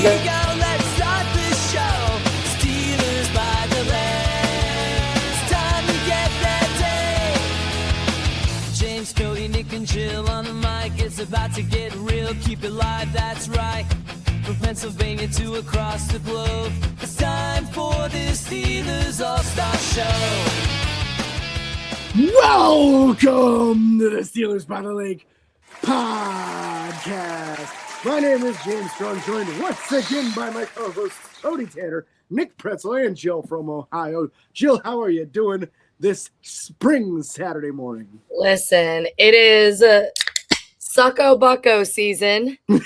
we go, let's start the show. Steelers by the land. It's time to get ready. James, Cody, Nick, and Jill on the mic. It's about to get real. Keep it live, that's right. From Pennsylvania to across the globe. It's time for the Steelers All-Star Show. Welcome to the Steelers by the Lake podcast. My name is James Strong, joined once again by my co-hosts Cody Tanner, Nick Pretzel, and Jill from Ohio. Jill, how are you doing this spring Saturday morning? Listen, it is Succo Bucko season. Boy,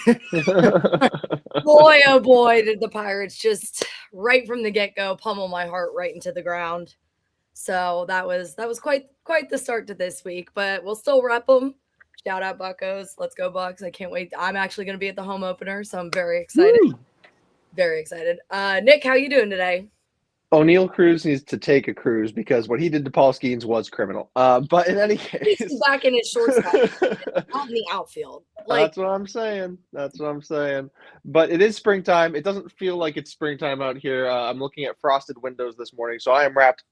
oh boy, did the Pirates just right from the get-go pummel my heart right into the ground. So that was quite the start to this week, but we'll still rep them. Shout out Buccos. Let's go Bucks. I can't wait. I'm actually going to be at the home opener, so I'm very excited. Woo! Very excited. Nick, how you doing today? O'Neal Cruz needs to take a cruise because what he did to Paul Skeens was criminal. But in any case, He's back in his shortstop, out in the outfield. That's what I'm saying. But it is springtime. It doesn't feel like it's springtime out here. I'm looking at frosted windows this morning, so I am wrapped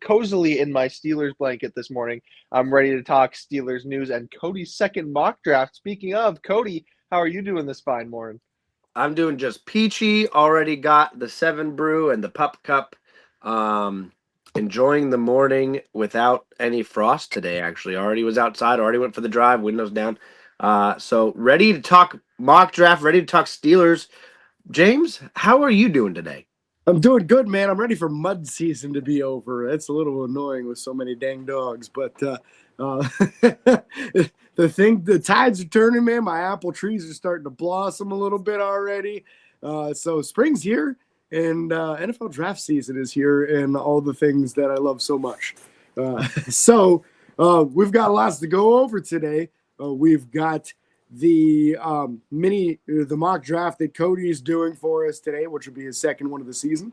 cozily in my Steelers blanket this morning. I'm ready to talk Steelers news and Cody's second mock draft. Speaking of, Cody, how are you doing this fine morning? I'm doing just peachy. Already got the 7 brew and the pup cup. Enjoying the morning without any frost today, actually. Already was outside, already went for the drive, windows down. So ready to talk mock draft, ready to talk Steelers. James, how are you doing today? I'm doing good, man. I'm ready for mud season to be over. It's a little annoying with so many dang dogs, but the tides are turning, man. My apple trees are starting to blossom a little bit already. So spring's here, and NFL draft season is here, and all the things that I love so much. So we've got lots to go over today. We've got the mock draft that Cody's doing for us today, which will be his second one of the season.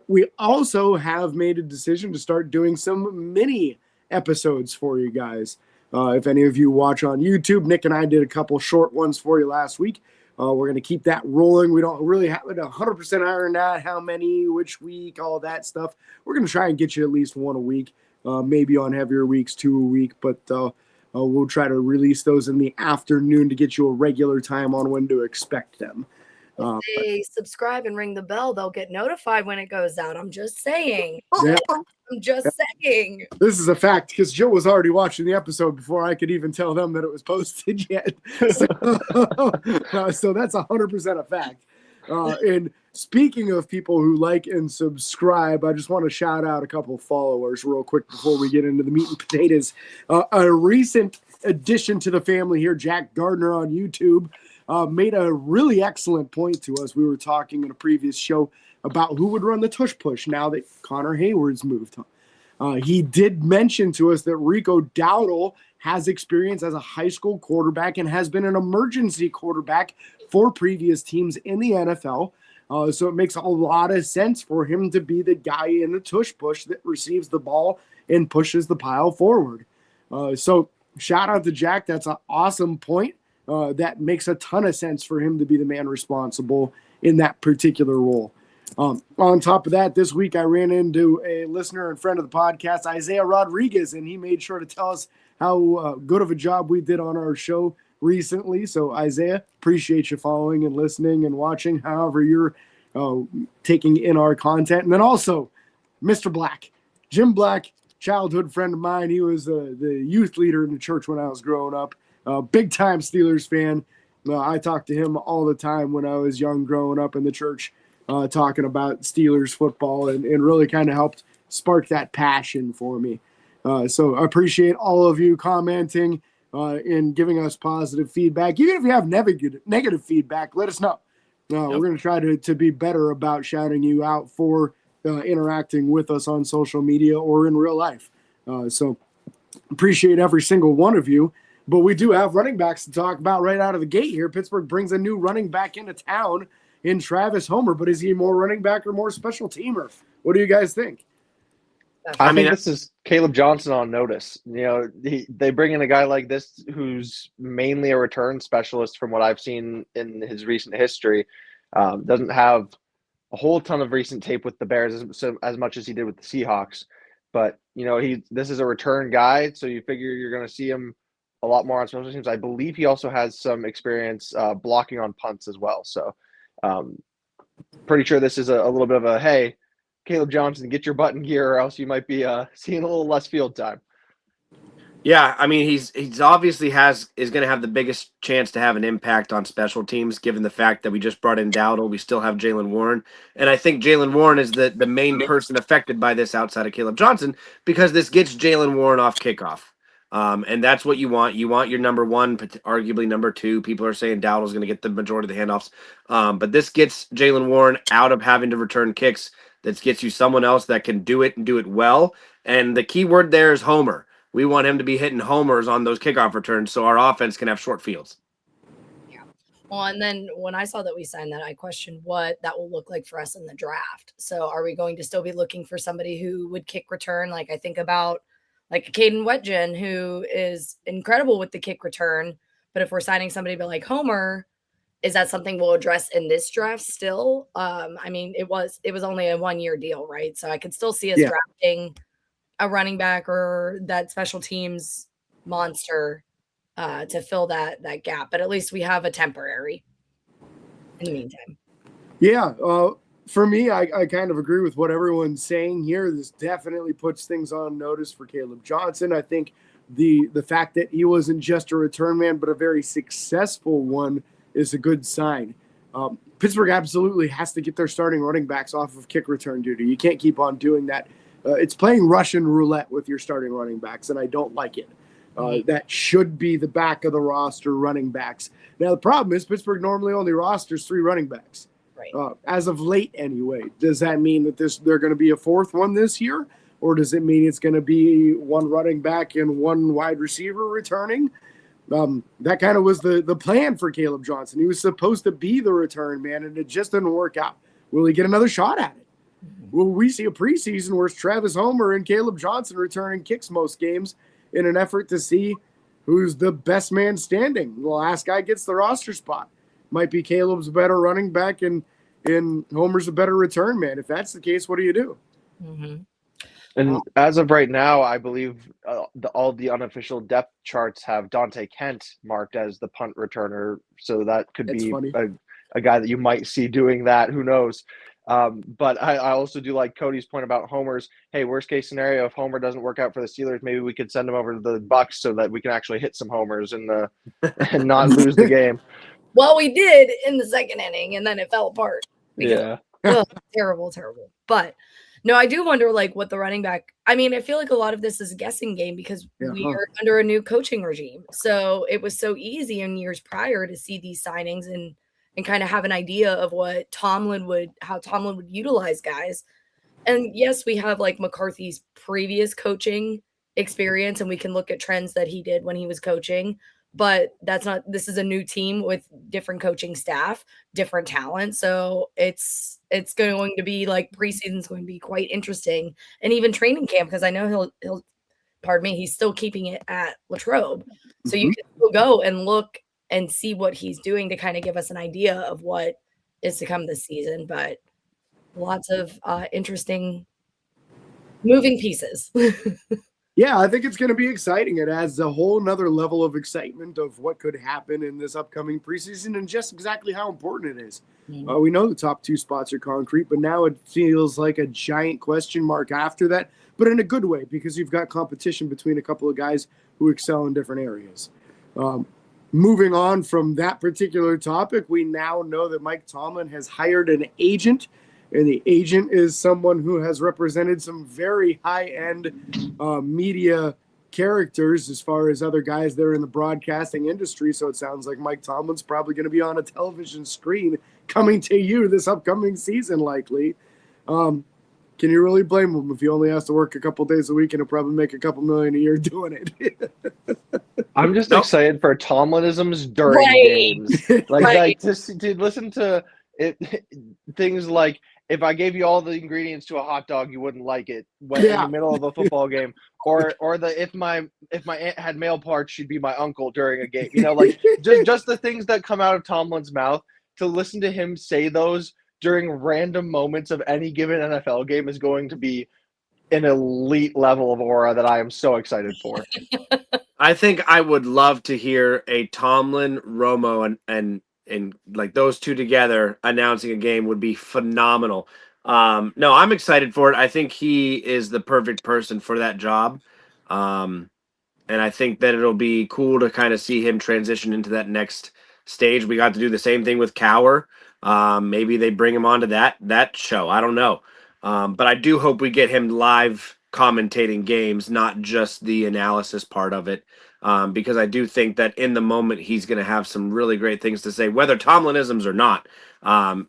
We also have made a decision to start doing some mini episodes for you guys. If any of you watch on YouTube, Nick and I did a couple short ones for you last week. We're going to keep that rolling. We don't really have it 100% ironed out, how many, which week, all that stuff. We're going to try and get you at least one a week, maybe on heavier weeks, 2 a week, but we'll try to release those in the afternoon to get you a regular time on when to expect them. If they subscribe and ring the bell, they'll get notified when it goes out. I'm just saying. Yeah. I'm just saying. This is a fact because Jill was already watching the episode before I could even tell them that it was posted yet. So that's 100% a fact. And speaking of people who like and subscribe, I just want to shout out a couple of followers real quick before we get into the meat and potatoes. A recent addition to the family here, Jack Gardner on YouTube, made a really excellent point to us. We were talking in a previous show about who would run the tush push now that Connor Hayward's moved on. He did mention to us that Rico Dowdle has experience as a high school quarterback and has been an emergency quarterback for previous teams in the NFL. So it makes a lot of sense for him to be the guy in the tush push that receives the ball and pushes the pile forward. So shout out to Jack. That's an awesome point. That makes a ton of sense for him to be the man responsible in that particular role. On top of that, this week I ran into a listener and friend of the podcast, Isaiah Rodriguez, and he made sure to tell us how good of a job we did on our show recently. So Isaiah, appreciate you following and listening and watching, however you're taking in our content. And then also Mr. Black, Jim Black, childhood friend of mine. He was the youth leader in the church when I was growing up. Big time Steelers fan. I talked to him all the time when I was young growing up in the church, talking about Steelers football and really kind of helped spark that passion for me. So I appreciate all of you commenting and giving us positive feedback. Even if you have negative feedback, let us know. We're going to try to be better about shouting you out for interacting with us on social media or in real life. So appreciate every single one of you. But we do have running backs to talk about right out of the gate here. Pittsburgh brings a new running back into town in Travis Homer, but is he more running back or more special teamer? What do you guys think? I think this is Caleb Johnson on notice. You know, they bring in a guy like this who's mainly a return specialist from what I've seen in his recent history. Doesn't have a whole ton of recent tape with the Bears as much as he did with the Seahawks. But, this is a return guy, so you figure you're going to see him a lot more on special teams. I believe he also has some experience blocking on punts as well. So pretty sure this is a little bit of a, hey, Caleb Johnson, get your butt in gear or else you might be seeing a little less field time. Yeah, I mean he's obviously is going to have the biggest chance to have an impact on special teams, given the fact that we just brought in Dowdle, we still have Jalen Warren, and I think Jalen Warren is the main person affected by this outside of Caleb Johnson, because this gets Jalen Warren off kickoff, and that's what you want. You want your number one, arguably number two. People are saying Dowdle's going to get the majority of the handoffs, but this gets Jalen Warren out of having to return kicks. That gets you someone else that can do it and do it well. And the key word there is homer. We want him to be hitting homers on those kickoff returns so our offense can have short fields. Yeah. Well, and then when I saw that we signed that, I questioned what that will look like for us in the draft. So are we going to still be looking for somebody who would kick return? Like I think about like Caden Wetjen, who is incredible with the kick return. But if we're signing somebody like Homer, is that something we'll address in this draft still? I mean, it was only a 1-year deal, right? So I could still see us drafting a running back or that special teams monster to fill that gap. But at least we have a temporary in the meantime. Yeah. For me, I kind of agree with what everyone's saying here. This definitely puts things on notice for Caleb Johnson. I think the fact that he wasn't just a return man, but a very successful one is a good sign. Pittsburgh absolutely has to get their starting running backs off of kick return duty. You can't keep on doing that. It's playing Russian roulette with your starting running backs, and I don't like it. That should be the back of the roster running backs. Now, the problem is Pittsburgh normally only rosters 3 running backs. Right. As of late, anyway. Does that mean that they're going to be a 4th one this year? Or does it mean it's going to be 1 running back and 1 wide receiver returning? That kind of was the plan for Caleb Johnson. He was supposed to be the return man, and it just didn't work out. Will he get another shot at it? Will we see a preseason where it's Travis Homer and Caleb Johnson returning kicks most games in an effort to see who's the best man standing? The last guy gets the roster spot. Might be Caleb's a better running back and Homer's a better return man. If that's the case, what do you do? Mm-hmm. And as of right now, I believe all the unofficial depth charts have Dante Kent marked as the punt returner. So that could be a guy that you might see doing that. Who knows? But I also do like Cody's point about homers. Hey, worst case scenario, if Homer doesn't work out for the Steelers, maybe we could send him over to the Bucks so that we can actually hit some homers and not lose the game. Well, we did in the 2nd inning, and then it fell apart. Yeah. Terrible. But no, I do wonder what the running back. I mean, I feel like a lot of this is a guessing game because we are under a new coaching regime. So it was so easy in years prior to see these signings and kind of have an idea of how Tomlin would utilize guys. And yes, we have McCarthy's previous coaching experience and we can look at trends that he did when he was coaching, but this is a new team with different coaching staff, different talent. So it's going to be preseason's going to be quite interesting, and even training camp, because I know he'll pardon me, he's still keeping it at Latrobe. So you can still go and look and see what he's doing to kind of give us an idea of what is to come this season. But lots of interesting moving pieces. Yeah, I think it's going to be exciting. It adds a whole nother level of excitement of what could happen in this upcoming preseason and just exactly how important it is. We know the top 2 spots are concrete, but now it feels like a giant question mark after that, but in a good way, because you've got competition between a couple of guys who excel in different areas. Moving on from that particular topic, we now know that Mike Tomlin has hired an agent, and the agent is someone who has represented some very high-end media characters as far as other guys that are in the broadcasting industry. So it sounds like Mike Tomlin's probably going to be on a television screen coming to you this upcoming season, likely. Can you really blame him if he only has to work a couple days a week and he'll probably make a couple million a year doing it? I'm just excited for Tomlinisms during games. Just to listen to it, things like, if I gave you all the ingredients to a hot dog, you wouldn't like it in the middle of a football game, or if my aunt had male parts, she'd be my uncle during a game. Just the things that come out of Tomlin's mouth to listen to him say those during random moments of any given NFL game is going to be an elite level of aura that I am so excited for. I think I would love to hear a Tomlin, Romo, and like those two together announcing a game would be phenomenal. No, I'm excited for it. I think he is the perfect person for that job. Um, and I think that it'll be cool to kind of see him transition into that next stage. We got to do the same thing with Cower. Maybe they bring him onto that show. I don't know, but I do hope we get him live commentating games, not just the analysis part of it, because I do think that in the moment he's going to have some really great things to say, whether Tomlinisms or not.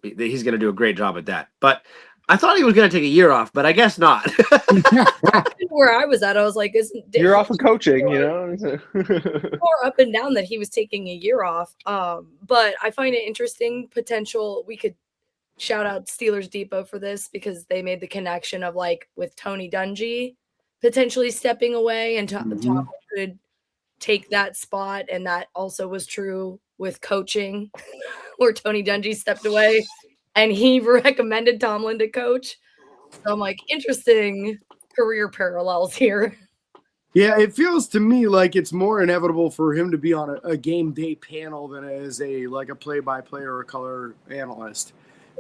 He's going to do a great job at that. But I thought he was going to take a year off, but I guess not. Where I was at, I was like, You're off of coaching, you know? more up and down that he was taking a year off. But I find it interesting. Potential, we could shout out Steelers Depot for this because they made the connection of like with Tony Dungy potentially stepping away and Tom could take that spot. And that also was true with coaching where Tony Dungy stepped away and he recommended Tomlin to coach. So I'm like, interesting career parallels here. Yeah, it feels to me like it's more inevitable for him to be on a game day panel than as a play-by-play or a color analyst.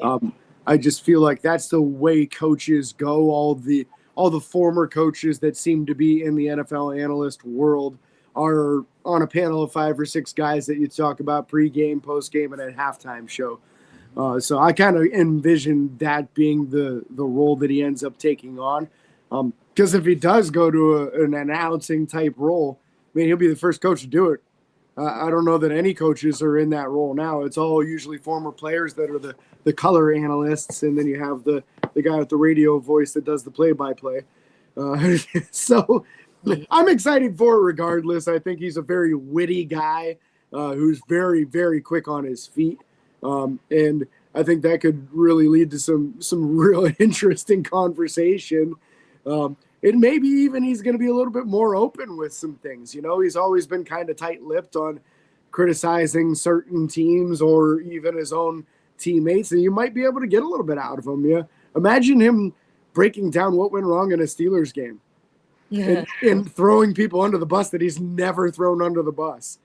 I just feel like that's the way coaches go. All the former coaches that seem to be in the NFL analyst world are on a panel of 5 or 6 guys that you talk about pregame, postgame, and at halftime show. So I kind of envision that being the role that he ends up taking on. Because if he does go to an announcing type role, I mean, he'll be the first coach to do it. I don't know that any coaches are in that role now. It's all usually former players that are the color analysts, and then you have the guy with the radio voice that does the play-by-play. So I'm excited for it regardless. I think he's a very witty guy who's very, very quick on his feet. And I think that could really lead to some real interesting conversation. And maybe even he's going to be a little bit more open with some things. You know, he's always been kind of tight-lipped on criticizing certain teams or even his own teammates, and you might be able to get a little bit out of him. Yeah, imagine him breaking down what went wrong in a Steelers game and throwing people under the bus that he's never thrown under the bus.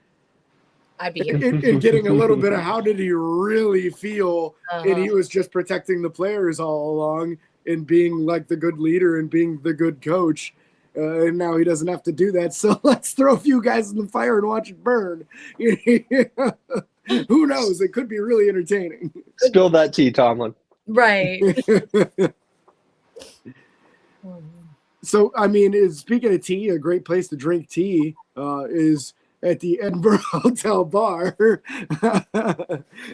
I'd be here. And getting a little bit of how did he really feel, and he was just protecting the players all along and being like the good leader and being the good coach. And now he doesn't have to do that. So let's throw a few guys in the fire and watch it burn. Who knows? It could be really entertaining. Spill that tea, Tomlin. Right. So, I mean, speaking of tea, a great place to drink tea is at the Edinburgh Hotel Bar.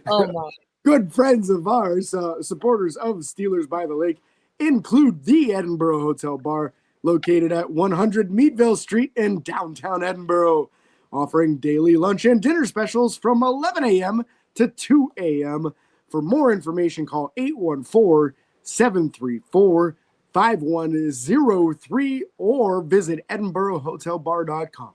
Oh, my. Good friends of ours, supporters of Steelers by the Lake, include the Edinburgh Hotel Bar, located at 100 Meadville Street in downtown Edinburgh, offering daily lunch and dinner specials from 11 a.m. to 2 a.m. For more information, call 814-734-5103 or visit edinburghhotelbar.com.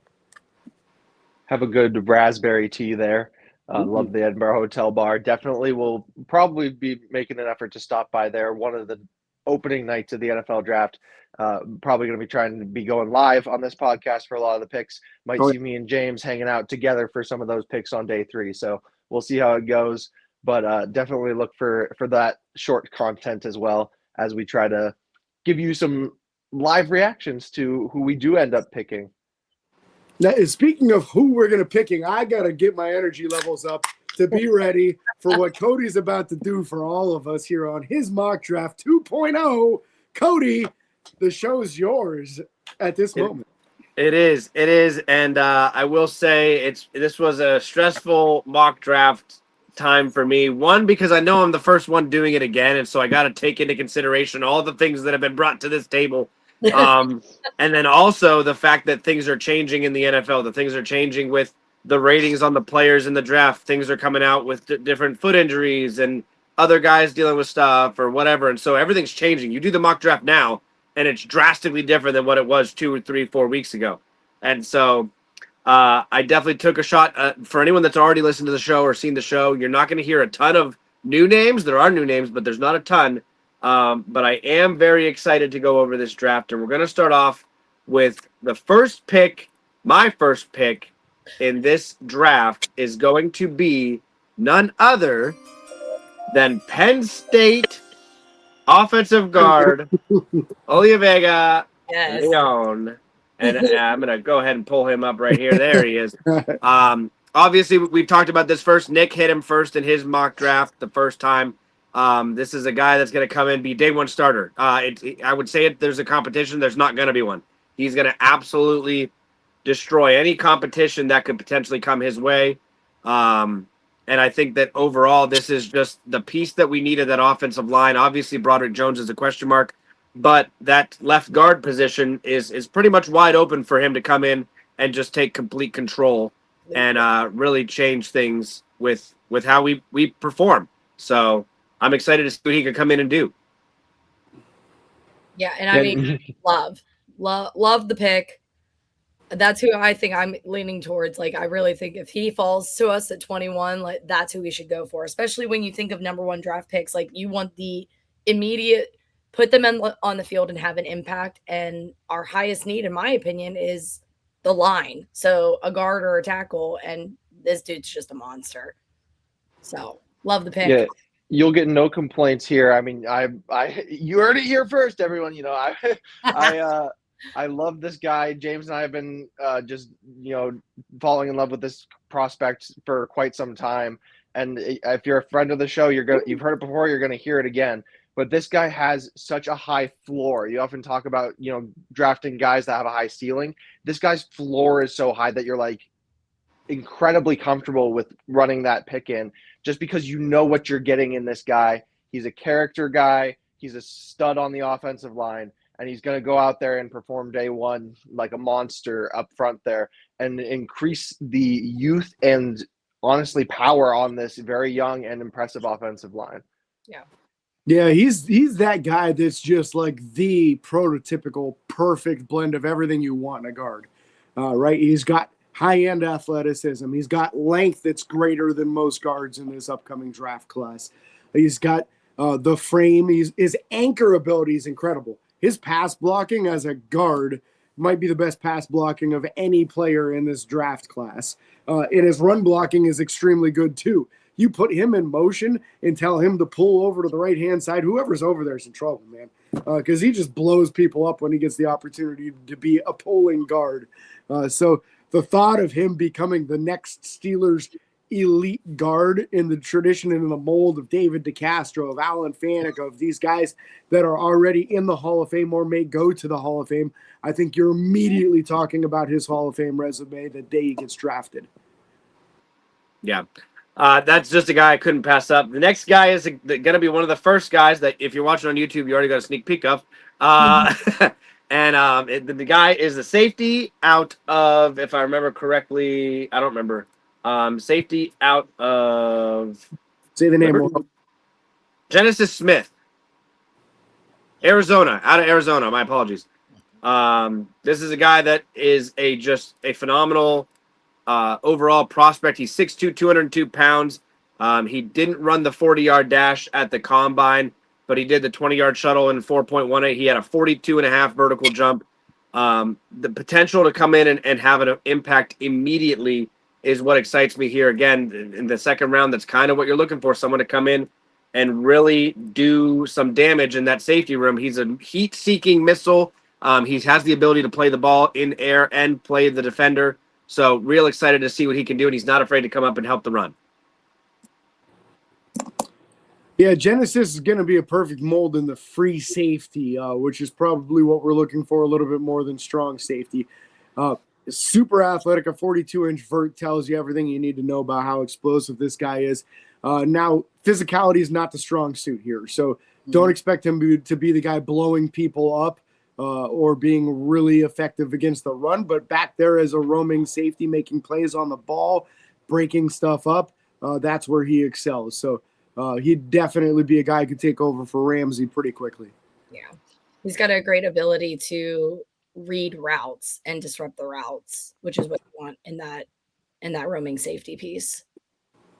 Have a good raspberry tea there. Love the Edinburgh Hotel Bar. Definitely will probably be making an effort to stop by there one of the opening nights of the NFL draft. Probably going to be trying to be going live on this podcast for a lot of the picks. Might see me and James hanging out together for some of those picks on day 3. So we'll see how it goes. But definitely look for that short content as well as we try to give you some live reactions to who we do end up picking. Now, speaking of who we're going to picking, I got to get my energy levels up to be ready for what Cody's about to do for all of us here on his mock draft 2.0. Cody, the show is yours at this moment. It is, and I will say this was a stressful mock draft time for me. One, because I know I'm the first one doing it again, and so I got to take into consideration all the things that have been brought to this table. And then also the fact that things are changing in the NFL, that things are changing with the ratings on the players in the draft. Things are coming out with different foot injuries and other guys dealing with stuff or whatever. And so everything's changing. You do the mock draft now, and it's drastically different than what it was 2 or 3, 4 weeks ago. And so I definitely took a shot. For anyone that's already listened to the show or seen the show, you're not going to hear a ton of new names. There are new names, but there's not a ton. But I am very excited to go over this draft, and we're going to start off with the first pick. My first pick in this draft is going to be none other than Penn State offensive guard Oliviega Yes. Leon. And I'm going to go ahead and pull him up right here. There he is. Obviously, we've talked about this first. Nick hit him first in his mock draft the first time. This is a guy that's going to come in, be day one starter. I would say if there's a competition, there's not going to be one. He's going to absolutely destroy any competition that could potentially come his way. And I think that overall, this is just the piece that we needed, that offensive line. Obviously, Broderick Jones is a question mark, but that left guard position is pretty much wide open for him to come in and just take complete control and really change things with how we perform. So I'm excited to see what he can come in and do. Yeah, and I mean, love the pick. That's who I think I'm leaning towards. Like, I really think if he falls to us at 21, like that's who we should go for. Especially when you think of number one draft picks, like you want the immediate put them on the field and have an impact. And our highest need, in my opinion, is the line. So a guard or a tackle, and this dude's just a monster. So love the pick. Yeah, you'll get no complaints here. I mean, you heard it here first, everyone. You know, I love this guy. James and I have been just falling in love with this prospect for quite some time. And if you're a friend of the show, you've heard it before. You're gonna hear it again. But this guy has such a high floor. You often talk about drafting guys that have a high ceiling. This guy's floor is so high that you're like incredibly comfortable with running that pick in, just because you know what you're getting in this guy. He's a character guy. He's a stud on the offensive line, and he's going to go out there and perform day one like a monster up front there and increase the youth and honestly power on this very young and impressive offensive line. Yeah. Yeah, he's that guy that's just like the prototypical perfect blend of everything you want in a guard, right? He's got high-end athleticism. He's got length that's greater than most guards in this upcoming draft class. He's got the frame. His anchor ability is incredible. His pass blocking as a guard might be the best pass blocking of any player in this draft class. And his run blocking is extremely good too. You put him in motion and tell him to pull over to the right-hand side, whoever's over there is in trouble, man, because he just blows people up when he gets the opportunity to be a pulling guard. So the thought of him becoming the next Steelers elite guard in the tradition and in the mold of David DeCastro, of Alan Faneca, of these guys that are already in the Hall of Fame or may go to the Hall of Fame, I think you're immediately talking about his Hall of Fame resume the day he gets drafted. Yeah. That's just a guy I couldn't pass up. The next guy is going to be one of the first guys that, if you're watching on YouTube, you already got a sneak peek of. And the guy is the safety out of, if I remember correctly, I don't remember. Safety out of. Say the name. Genesis Smith. Arizona. Out of Arizona. My apologies. This is a guy that is just a phenomenal overall prospect. He's 6'2", 202 pounds. He didn't run the 40-yard dash at the combine, but he did the 20-yard shuttle in 4.18. He had a 42.5 vertical jump. The potential to come in and have an impact immediately is what excites me here. Again, in the second round, that's kind of what you're looking for, someone to come in and really do some damage in that safety room. He's a heat-seeking missile. He has the ability to play the ball in air and play the defender. So real excited to see what he can do, and he's not afraid to come up and help the run. Yeah, Genesis is going to be a perfect mold in the free safety, which is probably what we're looking for a little bit more than strong safety. Super athletic, a 42-inch vert tells you everything you need to know about how explosive this guy is. Now, physicality is not the strong suit here, so don't expect him to be the guy blowing people up or being really effective against the run, but back there as a roaming safety, making plays on the ball, breaking stuff up, that's where he excels. So he'd definitely be a guy who could take over for Ramsey pretty quickly. Yeah. He's got a great ability to read routes and disrupt the routes, which is what you want in that roaming safety piece.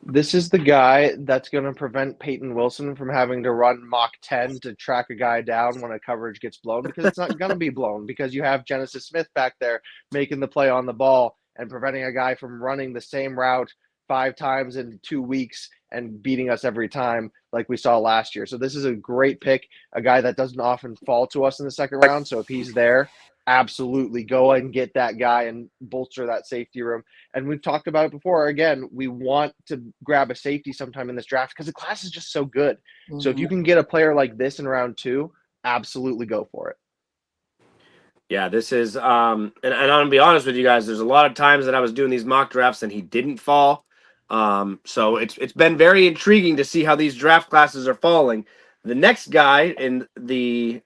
This is the guy that's going to prevent Peyton Wilson from having to run Mach 10 to track a guy down when a coverage gets blown, because it's not going to be blown, because you have Genesis Smith back there making the play on the ball and preventing a guy from running the same route 5 times in 2 weeks and beating us every time like we saw last year. So this is a great pick, a guy that doesn't often fall to us in the second round. So if he's there, absolutely go and get that guy and bolster that safety room. And we've talked about it before. Again, we want to grab a safety sometime in this draft because the class is just so good. So if you can get a player like this in round 2, absolutely go for it. Yeah, this is and I'm gonna be honest with you guys, there's a lot of times that I was doing these mock drafts and he didn't fall. So it's been very intriguing to see how these draft classes are falling. The next guy in the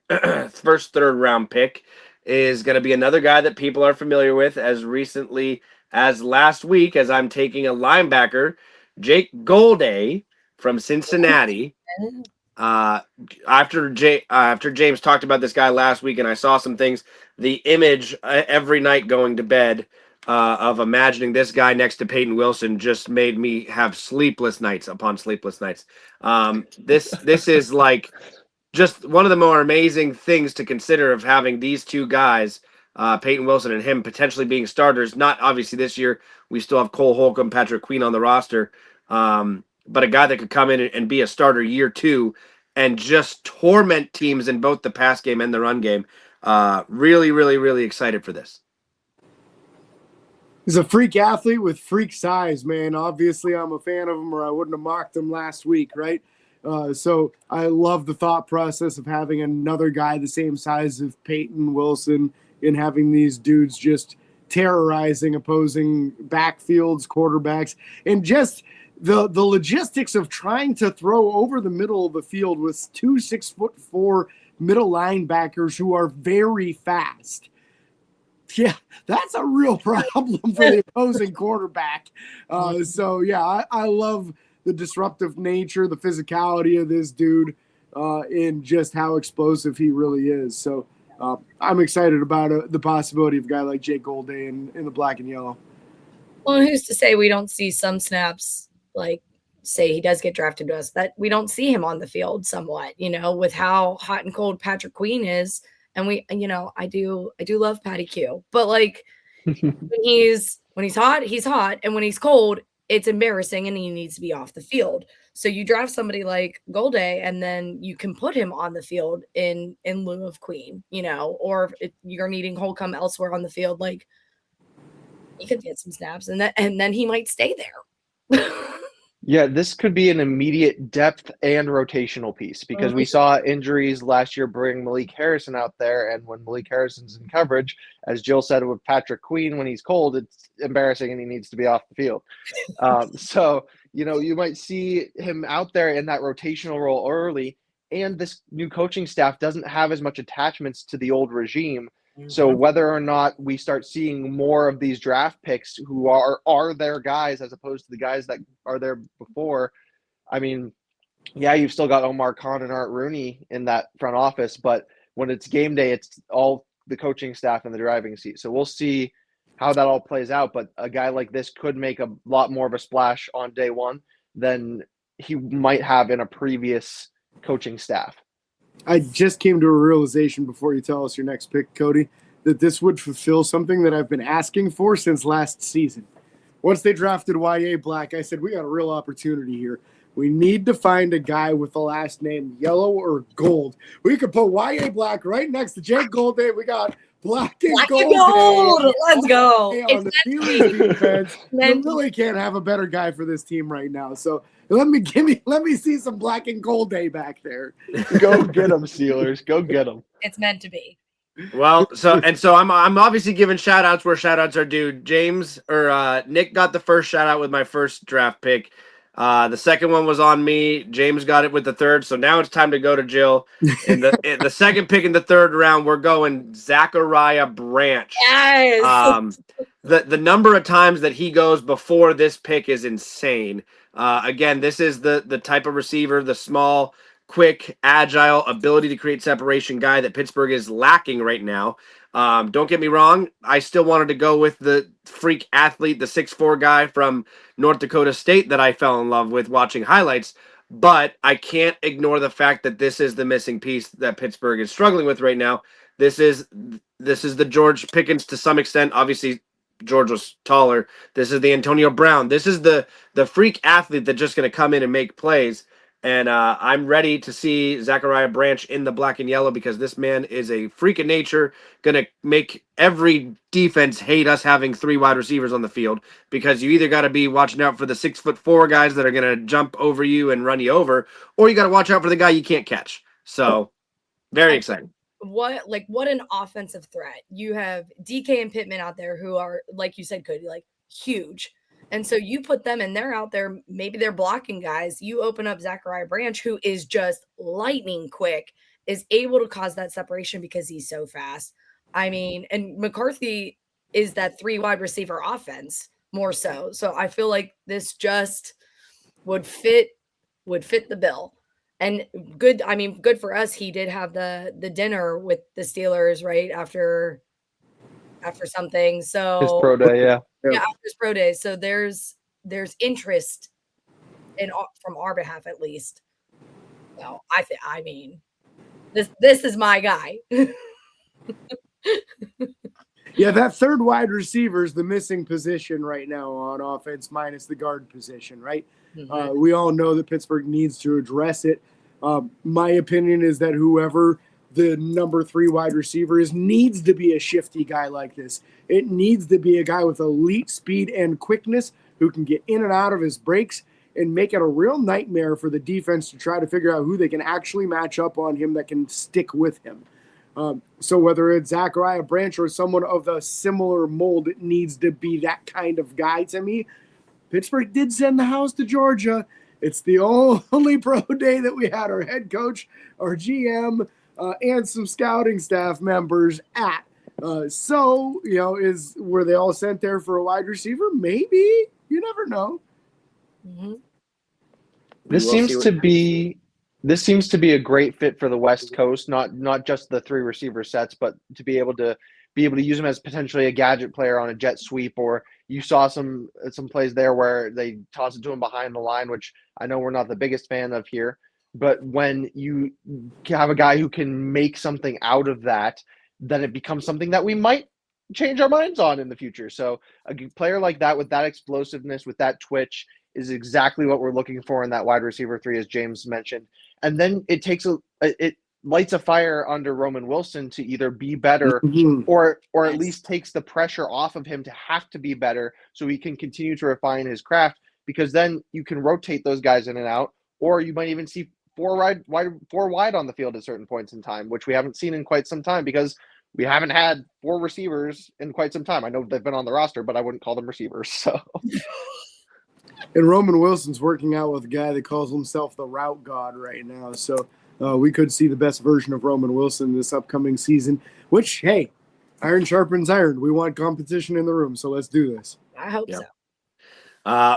first third round pick is going to be another guy that people are familiar with as recently as last week, as I'm taking a linebacker, Jake Golday from Cincinnati. After James talked about this guy last week, and I saw some things, the image every night going to bed of imagining this guy next to Peyton Wilson just made me have sleepless nights upon sleepless nights. This is like just one of the more amazing things to consider, of having these two guys, Peyton Wilson and him, potentially being starters. Not obviously this year. We still have Cole Holcomb, Patrick Queen on the roster. But a guy that could come in and be a starter year 2 and just torment teams in both the pass game and the run game. Really, really, really excited for this. He's a freak athlete with freak size, man. Obviously, I'm a fan of him, or I wouldn't have mocked him last week, right? So I love the thought process of having another guy the same size of Peyton Wilson and having these dudes just terrorizing opposing backfields, quarterbacks, and just the logistics of trying to throw over the middle of the field with 2 6'4" middle linebackers who are very fast. Yeah, that's a real problem for the opposing quarterback. So, yeah, I love the disruptive nature, the physicality of this dude, and just how explosive he really is. So I'm excited about the possibility of a guy like Jake Golday in the black and yellow. Well, who's to say we don't see some snaps, like say he does get drafted to us, that we don't see him on the field somewhat, with how hot and cold Patrick Queen is. And I do love Patty Q, but like when he's hot, he's hot. And when he's cold, it's embarrassing and he needs to be off the field. So you draft somebody like Golday and then you can put him on the field in lieu of Queen, or if you're needing Holcomb elsewhere on the field, like he could get some snaps and then he might stay there. Yeah, this could be an immediate depth and rotational piece, because we saw injuries last year bring Malik Harrison out there. And when Malik Harrison's in coverage, as Jill said with Patrick Queen, when he's cold, it's embarrassing and he needs to be off the field. So, you might see him out there in that rotational role early. And this new coaching staff doesn't have as much attachments to the old regime. So whether or not we start seeing more of these draft picks who are their guys as opposed to the guys that are there before, I mean, yeah, you've still got Omar Khan and Art Rooney in that front office, but when it's game day, it's all the coaching staff in the driving seat. So we'll see how that all plays out. But a guy like this could make a lot more of a splash on day one than he might have in a previous coaching staff. I just came to a realization before you tell us your next pick, Cody, that this would fulfill something that I've been asking for since last season. Once they drafted Y.A. Black, I said, we got a real opportunity here. We need to find a guy with the last name Yellow or Gold. We could put Y.A. Black right next to Jake Golday. We got Black and Gold. Let's go. On the Steelers defense, you really can't have a better guy for this team right now. So let me see some Black and Golday back there. Go get them, Steelers. Go get them. It's meant to be. Well, so I'm obviously giving shout outs where shout outs are due. Nick got the first shout out with my first draft pick. The second one was on me. James got it with the third. So now it's time to go to Jill. In the second pick in the third round, we're going Zachariah Branch. Yes. The number of times that he goes before this pick is insane. Again, this is the type of receiver, the small quick, agile, ability to create separation guy that Pittsburgh is lacking right now. Don't get me wrong. I still wanted to go with the freak athlete, the 6'4" guy from North Dakota State that I fell in love with watching highlights. But I can't ignore the fact that this is the missing piece that Pittsburgh is struggling with right now. This is the George Pickens to some extent. Obviously, George was taller. This is the Antonio Brown. This is the freak athlete that's just going to come in and make plays. And I'm ready to see Zachariah Branch in the black and yellow because this man is a freak of nature, going to make every defense hate us having 3 wide receivers on the field because you either got to be watching out for the 6'4" guys that are going to jump over you and run you over, or you got to watch out for the guy you can't catch. So very exciting. What an offensive threat. You have DK and Pittman out there who are, like you said, Cody, like huge. And so you put them and they're out there, maybe they're blocking guys. You open up Zachariah Branch, who is just lightning quick, is able to cause that separation because he's so fast. I mean, and McCarthy is that 3 wide receiver offense more so. So I feel like this just would fit the bill. And good, I mean, good for us. He did have the dinner with the Steelers right after something. So His pro day, yeah. yeah, after his pro day. So there's interest from our behalf at least. So I mean, this is my guy. Yeah, that third wide receiver is the missing position right now on offense, minus the guard position, right? Mhm. We all know that Pittsburgh needs to address it. My opinion is that whoever the number 3 wide receiver is needs to be a shifty guy like this. It needs to be a guy with elite speed and quickness who can get in and out of his breaks and make it a real nightmare for the defense to try to figure out who they can actually match up on him that can stick with him. So whether it's Zachariah Branch or someone of the similar mold, it needs to be that kind of guy to me. Pittsburgh did send the house to Georgia. It's the only pro day that we had our head coach, our GM, and some scouting staff members at. So, were they all sent there for a wide receiver? Maybe. You never know. Mm-hmm. This seems to be a great fit for the West Coast, not just the 3 receiver sets, but to be able to use him as potentially a gadget player on a jet sweep, or you saw some plays there where they toss it to him behind the line, which I know we're not the biggest fan of here. But when you have a guy who can make something out of that, then it becomes something that we might change our minds on in the future. So a player like that with that explosiveness, with that twitch, is exactly what we're looking for in that wide receiver 3, as James mentioned. And then it lights a fire under Roman Wilson to either be better or at least takes the pressure off of him to have to be better so he can continue to refine his craft, because then you can rotate those guys in and out, or you might even see 4 wide on the field at certain points in time, which we haven't seen in quite some time because we haven't had 4 receivers in quite some time. I know they've been on the roster, but I wouldn't call them receivers. So. And Roman Wilson's working out with a guy that calls himself the route god right now. So we could see the best version of Roman Wilson this upcoming season, which, hey, iron sharpens iron. We want competition in the room, so let's do this. I hope so.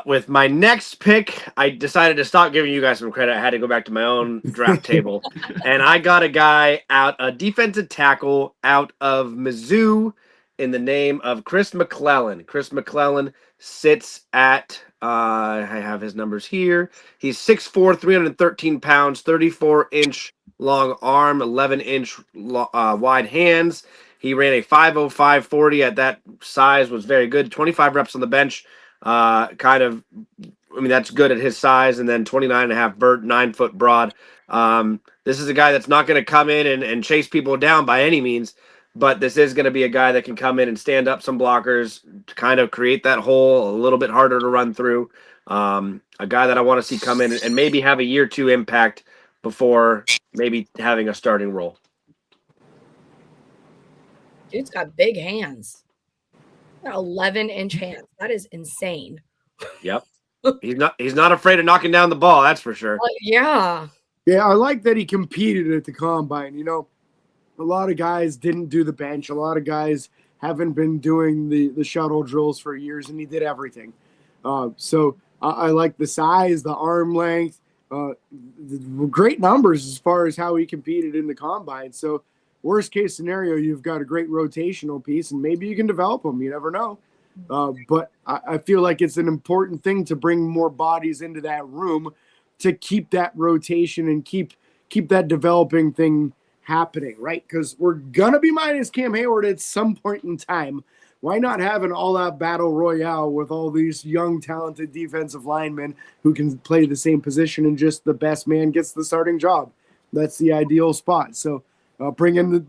With my next pick, I decided to stop giving you guys some credit. I had to go back to my own draft table. And I got a guy a defensive tackle out of Mizzou in the name of Chris McClellan. Chris McClellan sits at, I have his numbers here. He's 6'4", 313 pounds, 34-inch long arm, 11-inch wide hands. He ran a 5.05 40 at that size, was very good. 25 reps on the bench. That's good at his size. And then 29.5 vert, 9 foot broad. This is a guy that's not going to come in and chase people down by any means, but this is going to be a guy that can come in and stand up some blockers to kind of create that hole a little bit harder to run through. A guy that I want to see come in and maybe have a year 2 impact before maybe having a starting role. Dude's got big hands. 11-inch hands. That is insane. Yep. He's not afraid of knocking down the ball, that's for sure. Yeah. Yeah, I like that he competed at the combine. A lot of guys didn't do the bench. A lot of guys haven't been doing the shuttle drills for years, and he did everything. So I like the size, the arm length, great numbers as far as how he competed in the combine. So, worst case scenario, you've got a great rotational piece, and maybe you can develop him. You never know. But I feel like it's an important thing to bring more bodies into that room to keep that rotation and keep that developing thing happening, right? Because we're gonna be minus Cam Hayward at some point in time. Why not have an all-out battle royale with all these young, talented defensive linemen who can play the same position and just the best man gets the starting job? That's the ideal spot. So bring in the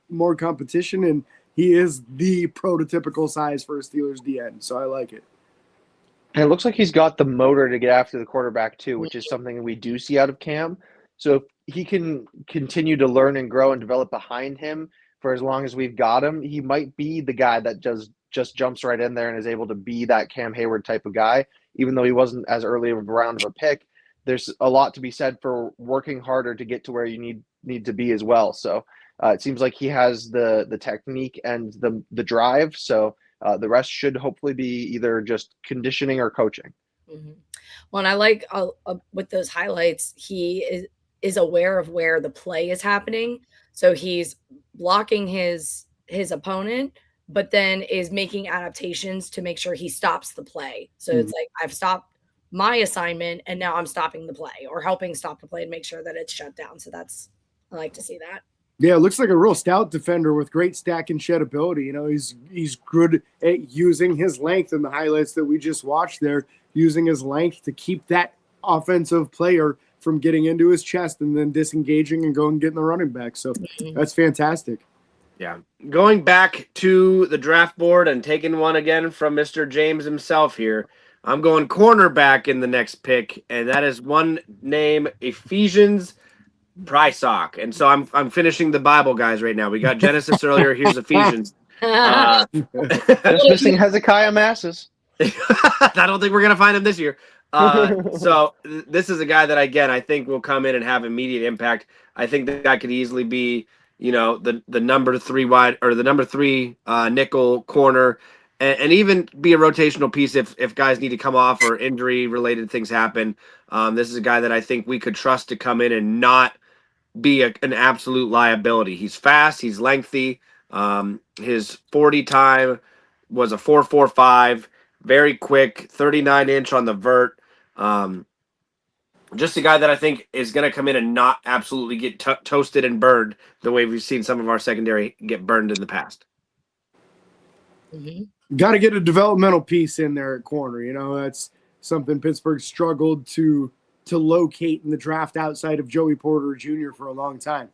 more competition, and he is the prototypical size for a Steelers DN. So I like it. And it looks like he's got the motor to get after the quarterback too, which is something we do see out of Cam. So if he can continue to learn and grow and develop behind him for as long as we've got him, he might be the guy that just jumps right in there and is able to be that Cam Hayward type of guy, even though he wasn't as early of a round of a pick. There's a lot to be said for working harder to get to where you need to be as well. So it seems like he has the technique and the drive. So the rest should hopefully be either just conditioning or coaching. Mm-hmm. Well, and I like with those highlights, he is aware of where the play is happening. So he's blocking his opponent, but then is making adaptations to make sure he stops the play. So it's like, I've stopped my assignment and now I'm stopping the play, or helping stop the play and make sure that it's shut down. So I like to see that. Yeah, it looks like a real stout defender with great stack and shed ability. You know, he's good at using his length in the highlights that we just watched there, using his length to keep that offensive player from getting into his chest and then disengaging and going and getting the running back. So that's fantastic. Yeah. Going back to the draft board and taking one again from Mr. James himself here, I'm going cornerback in the next pick, and that is one name, Ephesians Prysock. And so I'm finishing the Bible guys right now. We got Genesis earlier. Here's Ephesians. Just missing Hezekiah Masses. I don't think we're gonna find him this year. So this is a guy that I think will come in and have immediate impact. I think the guy could easily be, the number 3 wide, or the number 3 nickel corner, and even be a rotational piece if guys need to come off or injury related things happen. This is a guy that I think we could trust to come in and not be an absolute liability. He's fast, he's lengthy. His 40 time was a 4.45, very quick, 39-inch on the vert. Just a guy that I think is going to come in and not absolutely get toasted and burned the way we've seen some of our secondary get burned in the past. Mm-hmm. Got to get a developmental piece in there at corner. That's something Pittsburgh struggled to locate in the draft outside of Joey Porter Jr. for a long time.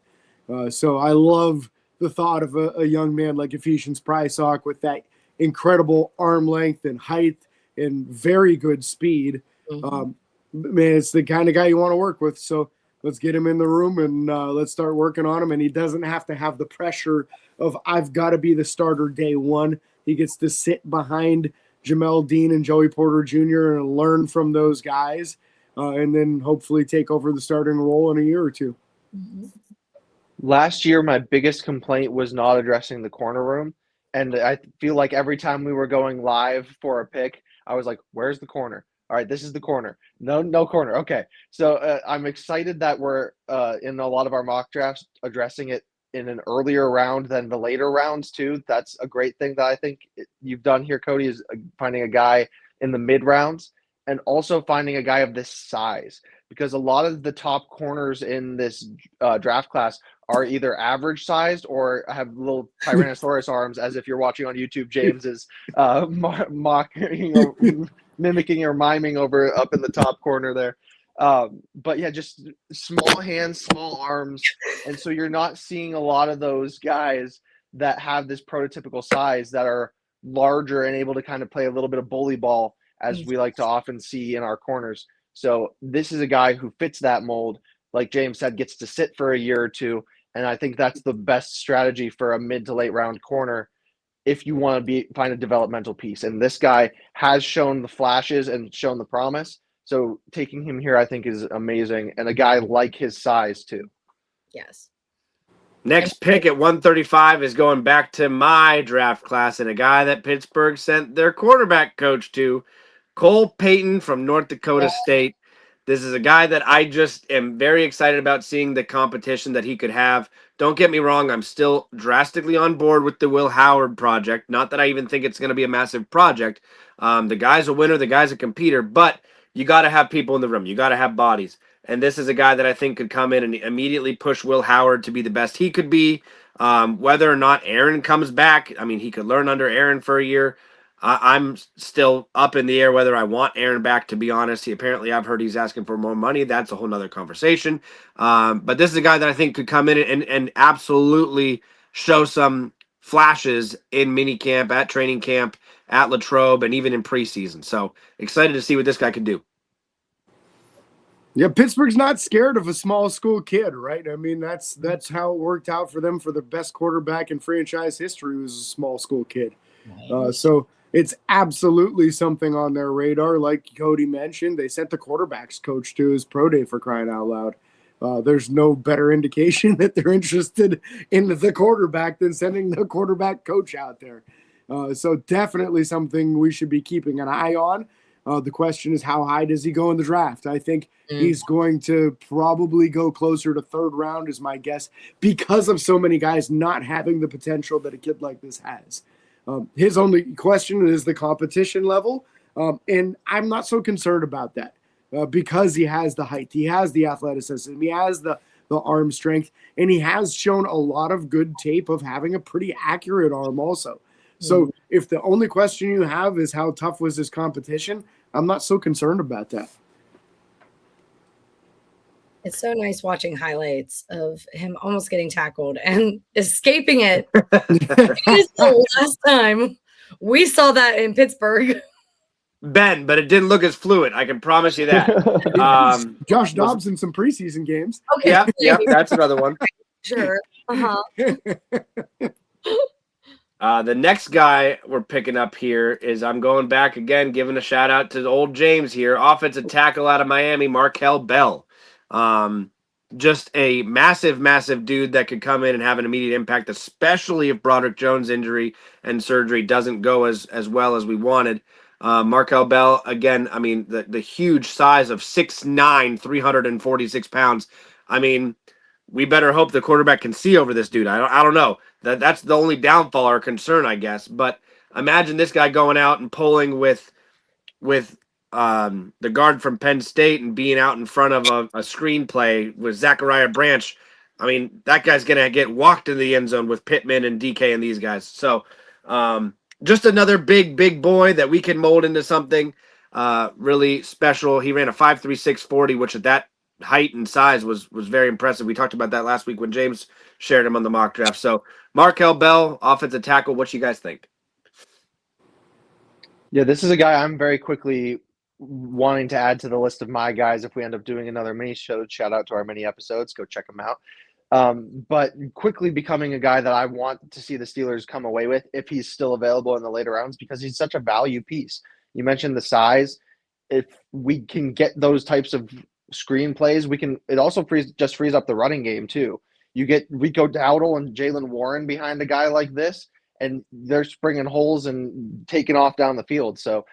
So I love the thought of a young man like Ephesians Prysock with that incredible arm length and height and very good speed. Mm-hmm. Man, it's the kind of guy you want to work with. So let's get him in the room and let's start working on him. And he doesn't have to have the pressure of, I've got to be the starter day one. He gets to sit behind Jamel Dean and Joey Porter Jr. and learn from those guys. And then hopefully take over the starting role in a year or two. Mm-hmm. Last year, my biggest complaint was not addressing the corner room. And I feel like every time we were going live for a pick, I was like, where's the corner? All right, this is the corner. No corner. Okay. So I'm excited that we're in a lot of our mock drafts addressing it in an earlier round than the later rounds too. That's a great thing that I think you've done here, Cody, is finding a guy in the mid rounds. And also finding a guy of this size, because a lot of the top corners in this draft class are either average sized or have little Tyrannosaurus arms, as if you're watching on YouTube, James is mimicking or miming up in the top corner there. But yeah, just small hands, small arms. And so you're not seeing a lot of those guys that have this prototypical size that are larger and able to kind of play a little bit of bully ball, as we like to often see in our corners. So this is a guy who fits that mold. Like James said, gets to sit for a year or two. And I think that's the best strategy for a mid to late round corner if you want to find a developmental piece. And this guy has shown the flashes and shown the promise. So taking him here, I think, is amazing. And a guy like his size too. Yes. Next pick at 135 is going back to my draft class, and a guy that Pittsburgh sent their quarterback coach to, Cole Payton from North Dakota State. This is a guy that I just am very excited about seeing the competition that he could have. Don't get me wrong, I'm still drastically on board with the Will Howard project. Not that I even think it's going to be a massive project. The guy's a winner, the guy's a competitor, but you got to have people in the room. You got to have bodies. And this is a guy that I think could come in and immediately push Will Howard to be the best he could be. Whether or not Aaron comes back, I mean, he could learn under Aaron for a year. I'm still up in the air whether I want Aaron back, to be honest. I've heard he's asking for more money. That's a whole nother conversation. But this is a guy that I think could come in and absolutely show some flashes in mini camp, at training camp, at Latrobe, and even in preseason. So excited to see what this guy can do. Yeah, Pittsburgh's not scared of a small school kid, right? I mean, that's how it worked out for them for the best quarterback in franchise history was a small school kid. So it's absolutely something on their radar. Like Cody mentioned, they sent the quarterbacks coach to his pro day, for crying out loud. There's no better indication that they're interested in the quarterback than sending the quarterback coach out there. So definitely something we should be keeping an eye on. The question is, how high does he go in the draft? I think he's going to probably go closer to third round is my guess, because of so many guys not having the potential that a kid like this has. His only question is the competition level, and I'm not so concerned about that because he has the height, he has the athleticism, he has the arm strength, and he has shown a lot of good tape of having a pretty accurate arm also. So if the only question you have is how tough was his competition, I'm not so concerned about that. It's so nice watching highlights of him almost getting tackled and escaping it. It is the last time we saw that in Pittsburgh. Ben, but it didn't look as fluid. I can promise you that. Josh Dobbs in some preseason games. Okay. Yep, that's another one. Sure. The next guy we're picking up here is, I'm going back again, giving a shout out to old James here. Offensive tackle out of Miami, Markel Bell. Just a massive dude that could come in and have an immediate impact, especially if Broderick Jones' injury and surgery doesn't go as well as we wanted. Markel Bell, again, I mean, the huge size of 6'9", 346 pounds. I mean, we better hope the quarterback can see over this dude. I don't know. That's the only downfall or concern, I guess. But imagine this guy going out and pulling with the guard from Penn State and being out in front of a screenplay with Zachariah Branch. I mean, that guy's going to get walked in the end zone with Pittman and DK and these guys. So just another big boy that we can mold into something really special. He ran a 5.36 40, which at that height and size was very impressive. We talked about that last week when James shared him on the mock draft. So Markel Bell, offensive tackle, what you guys think? Yeah, this is a guy I'm very quickly wanting to add to the list of my guys if we end up doing another mini show. Shout out to our mini episodes. Go check them out. But quickly becoming a guy that I want to see the Steelers come away with if he's still available in the later rounds, because he's such a value piece. You mentioned the size. If we can get those types of screenplays, it also frees up the running game too. You get Rico Dowdle and Jalen Warren behind a guy like this, and they're springing holes and taking off down the field. So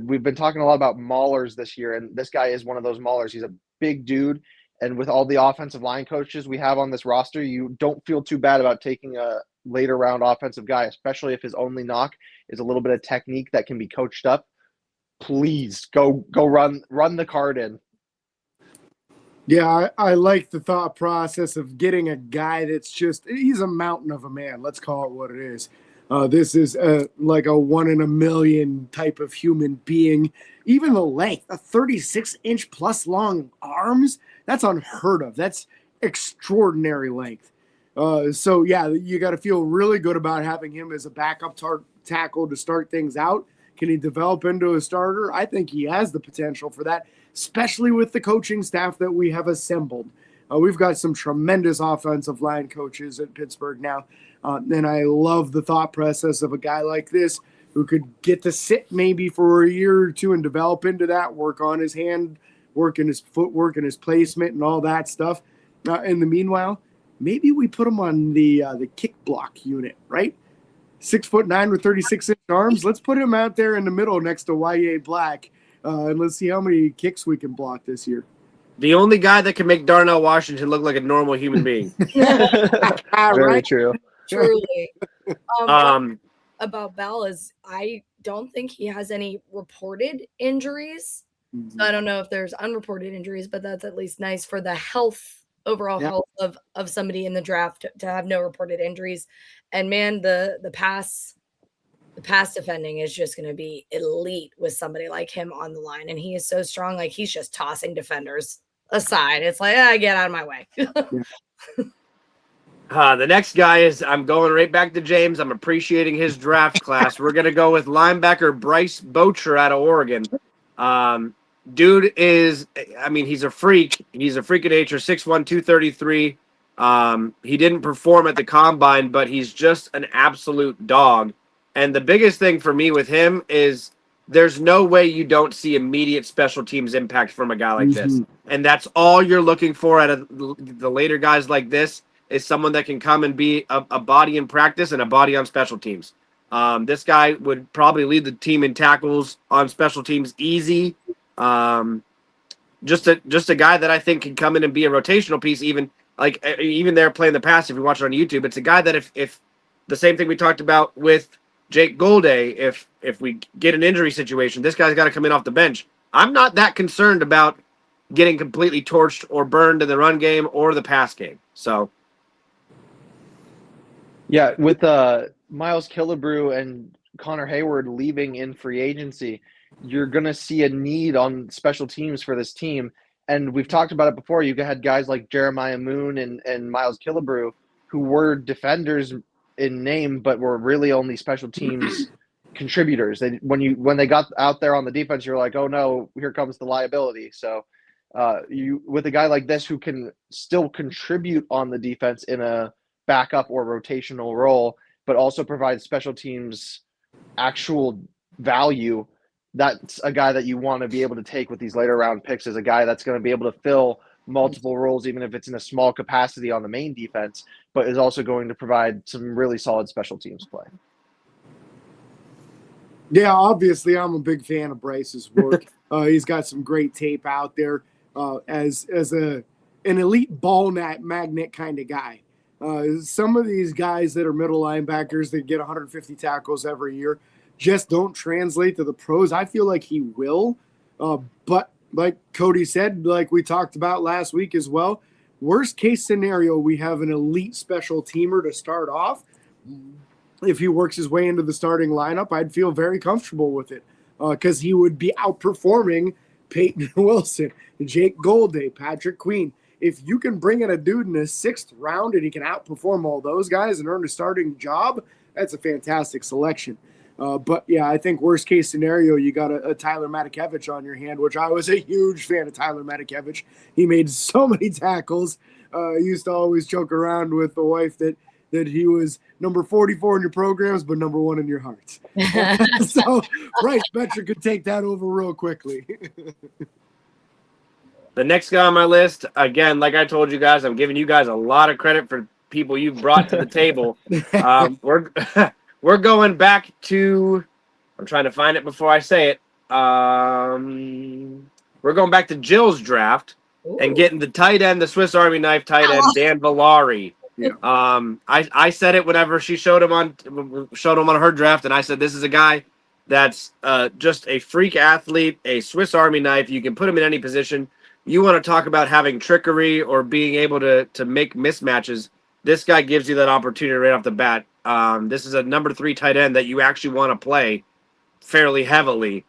we've been talking a lot about maulers this year, and this guy is one of those maulers. He's a big dude, and with all the offensive line coaches we have on this roster, you don't feel too bad about taking a later round offensive guy, especially if his only knock is a little bit of technique that can be coached up. Please go run the card in. Yeah, I like the thought process of getting a guy that's he's a mountain of a man. Let's call it what it is. This is like a 1 in a million type of human being. Even the length, a 36-inch plus long arms, that's unheard of. That's extraordinary length. So, yeah, you got to feel really good about having him as a backup tackle to start things out. Can he develop into a starter? I think he has the potential for that, especially with the coaching staff that we have assembled. We've got some tremendous offensive line coaches at Pittsburgh now, and I love the thought process of a guy like this who could get to sit maybe for a year or two and develop into that, work on his hand, work in his footwork and his placement and all that stuff. In the meanwhile, maybe we put him on the kick block unit, right? 6'9" with 36-inch arms. Let's put him out there in the middle next to Y.A. Black And let's see how many kicks we can block this year. The only guy that can make Darnell Washington look like a normal human being. Very true. Truly. Um, About Bell is I don't think he has any reported injuries. So I don't know if there's unreported injuries, but that's at least nice for the overall health of somebody in the draft to have no reported injuries. And man, the pass defending is just going to be elite with somebody like him on the line. And he is so strong, like he's just tossing defenders aside. It's like, get out of my way. The next guy is, I'm going right back to James. I'm appreciating his draft class. We're going to go with linebacker Bryce Bocher out of Oregon. Dude is, I mean, he's a freak. He's a freak of nature, 6'1", 233. He didn't perform at the combine, but he's just an absolute dog. And the biggest thing for me with him is there's no way you don't see immediate special teams impact from a guy like this. And that's all you're looking for out of the later guys like this, is someone that can come and be a body in practice and a body on special teams. This guy would probably lead the team in tackles on special teams easy. Just a guy that I think can come in and be a rotational piece, even there playing the pass. If you watch it on YouTube, it's a guy that if the same thing we talked about with Jake Golday, if we get an injury situation, this guy's got to come in off the bench. I'm not that concerned about getting completely torched or burned in the run game or the pass game. So, yeah, with Miles Killebrew and Connor Hayward leaving in free agency, you're going to see a need on special teams for this team. And we've talked about it before. You had guys like Jeremiah Moon and Miles Killebrew who were defenders in name, but were really only special teams contributors. When they got out there on the defense, you're like, oh no, here comes the liability. So you with a guy like this who can still contribute on the defense in a backup or rotational role, but also provide special teams actual value, that's a guy that you want to be able to take with these later round picks, as a guy that's going to be able to fill multiple roles, even if it's in a small capacity on the main defense, but is also going to provide some really solid special teams play. Yeah, obviously, I'm a big fan of Bryce's work. He's got some great tape out there as an elite ball magnet kind of guy. Some of these guys that are middle linebackers that get 150 tackles every year just don't translate to the pros. I feel like he will, but like Cody said, like we talked about last week as well, worst case scenario, we have an elite special teamer to start off. If he works his way into the starting lineup, I'd feel very comfortable with it because he would be outperforming Peyton Wilson, Jake Golday, Patrick Queen. If you can bring in a dude in the 6th round and he can outperform all those guys and earn a starting job, that's a fantastic selection. But yeah, I think worst case scenario, you got a Tyler Matakevich on your hand, which I was a huge fan of Tyler Matakevich. He made so many tackles. Used to always joke around with the wife that he was number 44 in your programs, but number 1 in your hearts. So Bryce Boecher could take that over real quickly. the next guy on my list, again, like I told you guys, I'm giving you guys a lot of credit for people you've brought to the table. We're going back to, I'm trying to find it before I say it. We're going back to Jill's draft and getting the tight end, the Swiss Army knife tight end, Dan Villari. Yeah. I said it whenever she showed him on her draft, and I said this is a guy that's just a freak athlete, a Swiss Army knife. You can put him in any position. You want to talk about having trickery or being able to make mismatches. This guy gives you that opportunity right off the bat. This is a number 3 tight end that you actually want to play fairly heavily.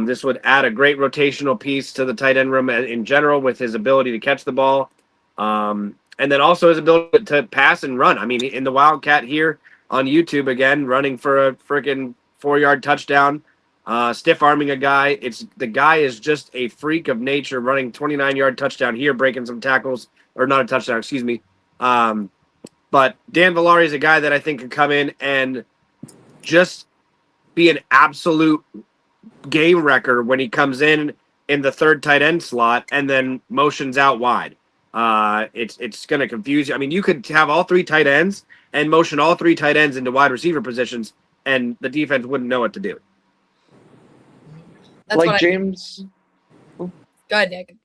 This would add a great rotational piece to the tight end room in general with his ability to catch the ball. And then also his ability to pass and run. I mean, in the Wildcat here on YouTube, again, running for a freaking 4-yard touchdown, stiff arming a guy. The guy is just a freak of nature, running 29-yard touchdown here, breaking some tackles, or not a touchdown, excuse me. But Dan Villari is a guy that I think can come in and just be an absolute game wrecker when he comes in the 3rd tight end slot and then motions out wide. It's going to confuse you. I mean, you could have all 3 tight ends and motion all 3 tight ends into wide receiver positions, and the defense wouldn't know what to do. That's like what James. Go ahead, Nick.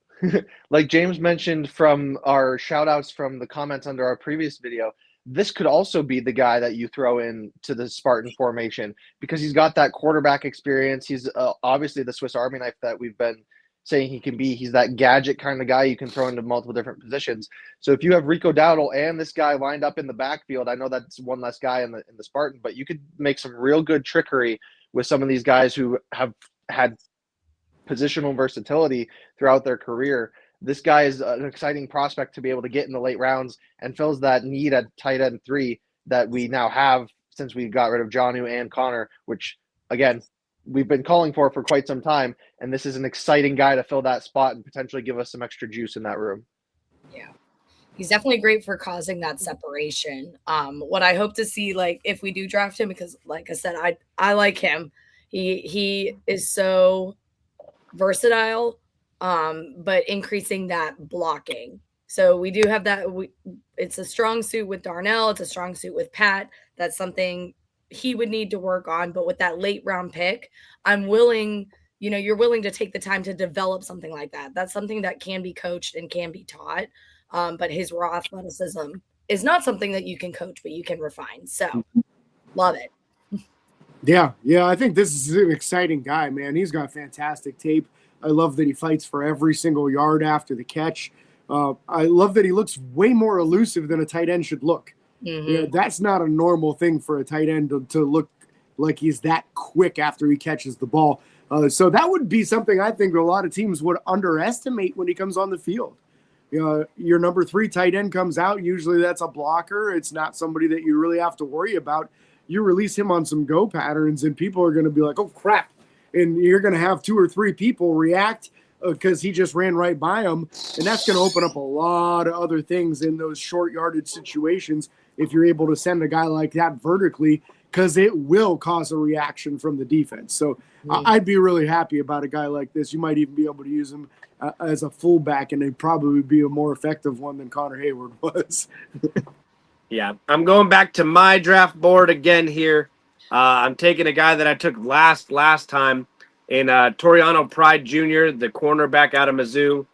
Like James mentioned from our shout outs from the comments under our previous video, this could also be the guy that you throw in to the Spartan formation because he's got that quarterback experience. He's obviously the Swiss Army knife that we've been saying he can be. He's that gadget kind of guy you can throw into multiple different positions. So if you have Rico Dowdle and this guy lined up in the backfield, I know that's one less guy in the Spartan, but you could make some real good trickery with some of these guys who have had positional versatility throughout their career. This guy is an exciting prospect to be able to get in the late rounds and fills that need at tight end 3 that we now have since we got rid of Jonnu and Connor, which again, we've been calling for quite some time. And this is an exciting guy to fill that spot and potentially give us some extra juice in that room. Yeah. He's definitely great for causing that separation. What I hope to see, like, if we do draft him, because like I said, I like him. He is so versatile, but increasing that blocking. So we do have that. It's a strong suit with Darnell. It's a strong suit with Pat. That's something he would need to work on. But with that late round pick, I'm willing, you're willing to take the time to develop something like that. That's something that can be coached and can be taught. But his raw athleticism is not something that you can coach, but you can refine. So love it. Yeah. I think this is an exciting guy, man. He's got fantastic tape. I love that he fights for every single yard after the catch. I love that he looks way more elusive than a tight end should look. Mm-hmm. Yeah, that's not a normal thing for a tight end to look like he's that quick after he catches the ball. So that would be something I think a lot of teams would underestimate when he comes on the field. Your number 3 tight end comes out. Usually that's a blocker. It's not somebody that you really have to worry about. You release him on some go patterns and people are going to be like, oh, crap. And you're going to have 2 or 3 people react because he just ran right by them. And that's going to open up a lot of other things in those short yardage situations if you're able to send a guy like that vertically, because it will cause a reaction from the defense. So I'd be really happy about a guy like this. You might even be able to use him as a fullback, and it'd probably be a more effective one than Connor Hayward was. Yeah, I'm going back to my draft board again here. I'm taking a guy that I took last time in Toriano Pride Jr., the cornerback out of Mizzou.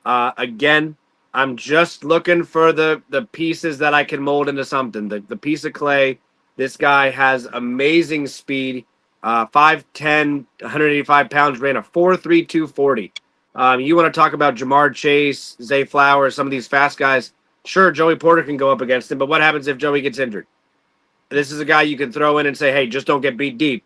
Again, I'm just looking for the pieces that I can mold into something. The piece of clay. This guy has amazing speed. 5'10", 185 pounds, ran a 4.3 240. You want to talk about Jamar Chase, Zay Flowers, some of these fast guys. Sure, Joey Porter can go up against him, but what happens if Joey gets injured? This is a guy you can throw in and say, hey, just don't get beat deep.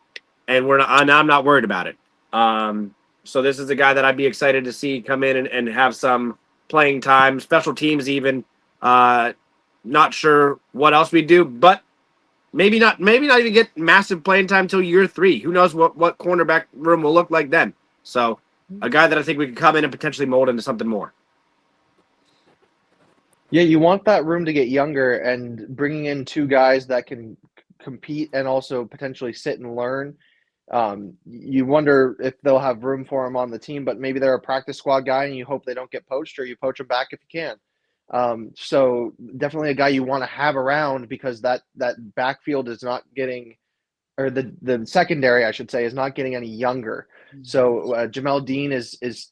And I'm not worried about it. So this is a guy that I'd be excited to see come in and have some playing time, special teams even. Not sure what else we do, but maybe not even get massive playing time until year 3. Who knows what cornerback room will look like then. So a guy that I think we can come in and potentially mold into something more. Yeah, you want that room to get younger, and bringing in 2 guys that can compete and also potentially sit and learn. You wonder if they'll have room for them on the team, but maybe they're a practice squad guy and you hope they don't get poached, or you poach them back if you can. So definitely a guy you want to have around, because that backfield is not getting, or the secondary, I should say, is not getting any younger. So Jamel Dean is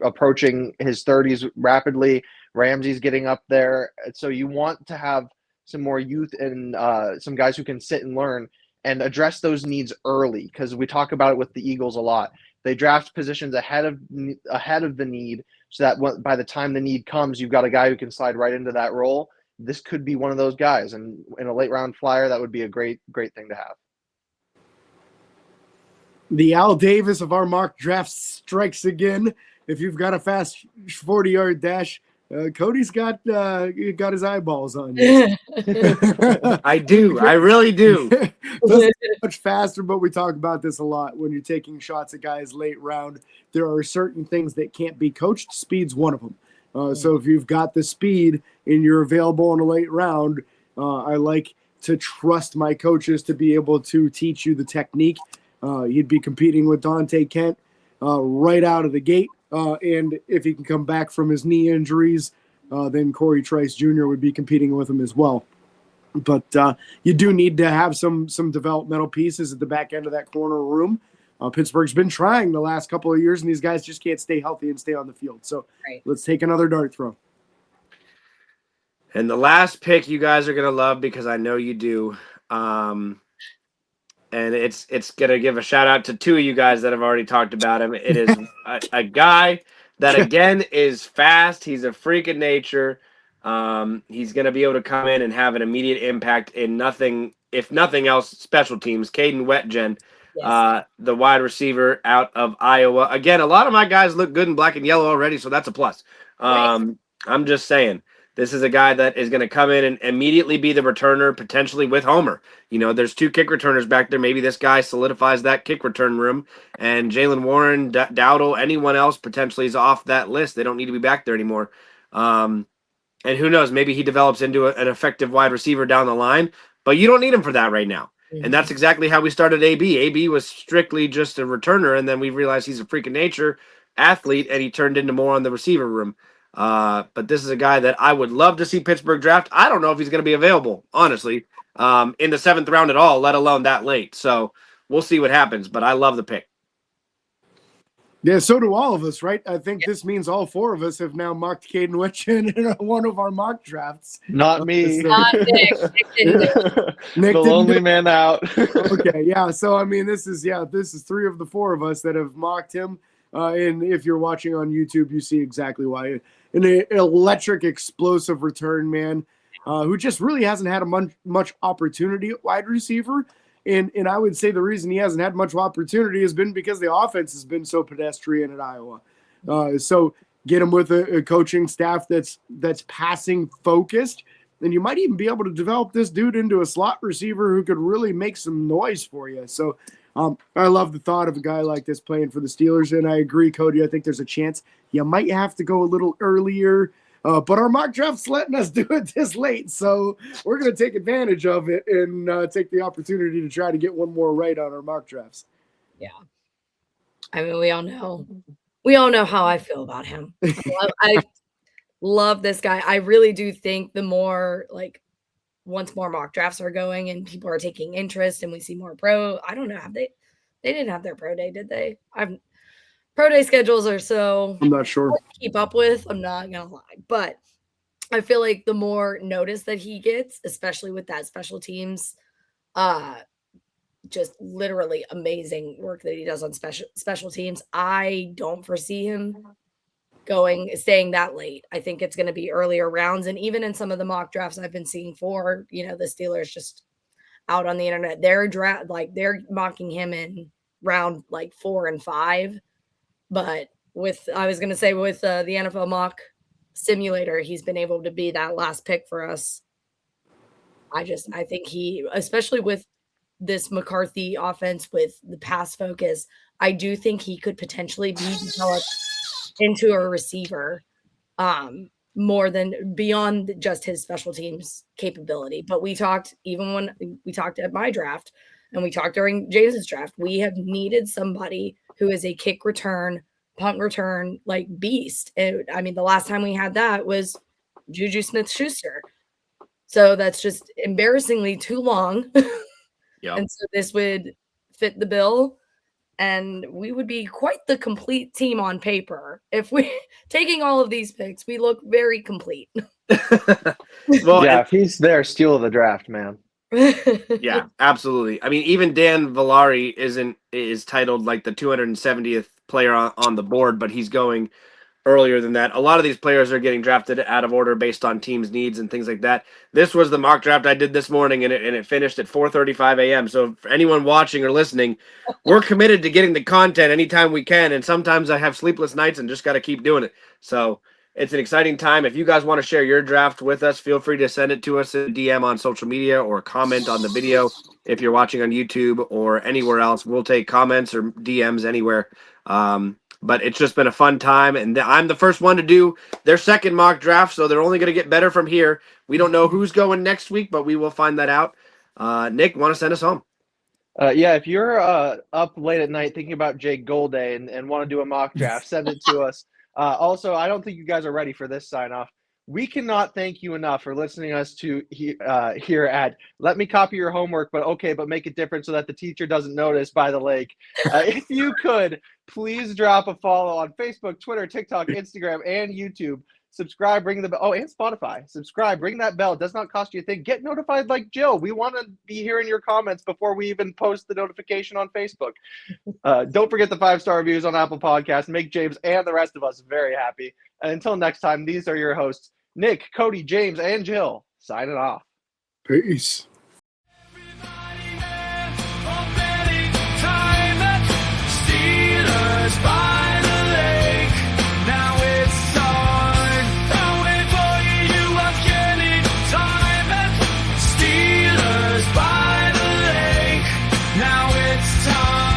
approaching his 30s rapidly. Ramsey's getting up there. So you want to have some more youth and some guys who can sit and learn and address those needs early, because we talk about it with the Eagles a lot. They draft positions ahead of the need, so that by the time the need comes, you've got a guy who can slide right into that role. This could be one of those guys, and in a late round flyer, that would be a great thing to have. The Al Davis of our mock draft strikes again. If you've got a fast 40-yard dash, Cody's got his eyeballs on you. I do. I really do. Doesn't get much faster, but we talk about this a lot when you're taking shots at guys late round. There are certain things that can't be coached. Speed's one of them. So if you've got the speed and you're available in a late round, I like to trust my coaches to be able to teach you the technique. You'd be competing with Dante Kent right out of the gate. And if he can come back from his knee injuries, then Corey Trice Jr. would be competing with him as well. But you do need to have some developmental pieces at the back end of that corner room. Pittsburgh's been trying the last couple of years, and these guys just can't stay healthy and stay on the field. So let's take another dart throw. And the last pick you guys are going to love because I know you do. And it's going to give a shout out to two of you guys that have already talked about him. It is a guy that, again, is fast. He's a freak of nature. He's going to be able to come in and have an immediate impact in nothing, if nothing else, special teams. Caden Wetjen, the wide receiver out of Iowa. Again, a lot of my guys look good in black and yellow already, so that's a plus. I'm just saying. This is a guy that is going to come in and immediately be the returner, potentially with Homer. You know, there's two kick returners back there. Maybe this guy solidifies that kick return room. And Jalen Warren, Dowdle, anyone else potentially is off that list. They don't need to be back there anymore. And who knows? Maybe he develops into an effective wide receiver down the line. But you don't need him for that right now. And that's exactly how we started AB. AB was strictly just a returner, and then we realized he's a freak of nature athlete, and he turned into more on the receiver room. But this is a guy that I would love to see Pittsburgh draft. I don't know if he's going to be available, honestly, in the 7th round at all, let alone that late. So we'll see what happens, but I love the pick. Yeah, so do all of us, right? I think this means all 4 of us have now marked Caden Wetchen in one of our mock drafts. Not me. Not Nick. Nick the lonely man out. Okay, yeah. So I mean, this is 3 of the 4 of us that have mocked him. And if you're watching on YouTube, you see exactly why. An electric, explosive return man who just really hasn't had much opportunity at wide receiver. And I would say the reason he hasn't had much opportunity has been because the offense has been so pedestrian at Iowa. So get him with a coaching staff that's passing focused, and you might even be able to develop this dude into a slot receiver who could really make some noise for you. So I love the thought of a guy like this playing for the Steelers, and I agree, Cody. I think there's a chance you might have to go a little earlier. But our mock draft's letting us do it this late, so we're going to take advantage of it and take the opportunity to try to get one more right on our mock drafts. Yeah. I mean, we all know how I feel about him. I love this guy. I really do think the more, once more mock drafts are going and people are taking interest and we see more I don't know, they didn't have their pro day, did they? Pro day schedules are so I'm not sure hard to keep up with. I'm not gonna lie, but I feel like the more notice that he gets, especially with that special teams, just literally amazing work that he does on special teams. I don't foresee him staying that late. I think it's going to be earlier rounds, and even in some of the mock drafts I've been seeing for the Steelers just out on the internet, they're mocking him in round 4 and 5. But with the NFL mock simulator, he's been able to be that last pick for us. I think he, especially with this McCarthy offense with the pass focus, I do think he could potentially be developed into a receiver more than beyond just his special teams capability. But we talked, even when we talked at my draft and we talked during James's draft, we have needed somebody who is a kick return, punt return, beast. And I mean, the last time we had that was Juju Smith-Schuster. So that's just embarrassingly too long. Yep. And so this would fit the bill, and we would be quite the complete team on paper. If we taking all of these picks, we look very complete. Well, yeah, if he's there, steal of the draft, man. Yeah, absolutely. I mean, even Dan Villari is titled the 270th player on the board, but he's going earlier than that. A lot of these players are getting drafted out of order based on teams' needs and things like that. This was the mock draft I did this morning, and it finished at 4:35 a.m. So for anyone watching or listening, we're committed to getting the content anytime we can, and sometimes I have sleepless nights and just got to keep doing it. So it's an exciting time. If you guys want to share your draft with us, feel free to send it to us in DM on social media or comment on the video if you're watching on YouTube or anywhere else. We'll take comments or DMs anywhere. But it's just been a fun time, and I'm the first one to do their second mock draft, so they're only going to get better from here. We don't know who's going next week, but we will find that out. Nick, want to send us home? Yeah, if you're up late at night thinking about Jake Golday and want to do a mock draft, send it to us. Also, I don't think you guys are ready for this sign-off. We cannot thank you enough for listening to us here at Let Me Copy Your Homework, but make it different so that the teacher doesn't notice by the lake. If you could, please drop a follow on Facebook, Twitter, TikTok, Instagram, and YouTube. Subscribe, ring the bell. Oh, and Spotify. Subscribe, ring that bell. It does not cost you a thing. Get notified like Jill. We want to be hearing your comments before we even post the notification on Facebook. Don't forget the 5-star reviews on Apple Podcasts. Make James and the rest of us very happy. And until next time, these are your hosts, Nick, Cody, James, and Jill, signing off. Peace. Now it's time.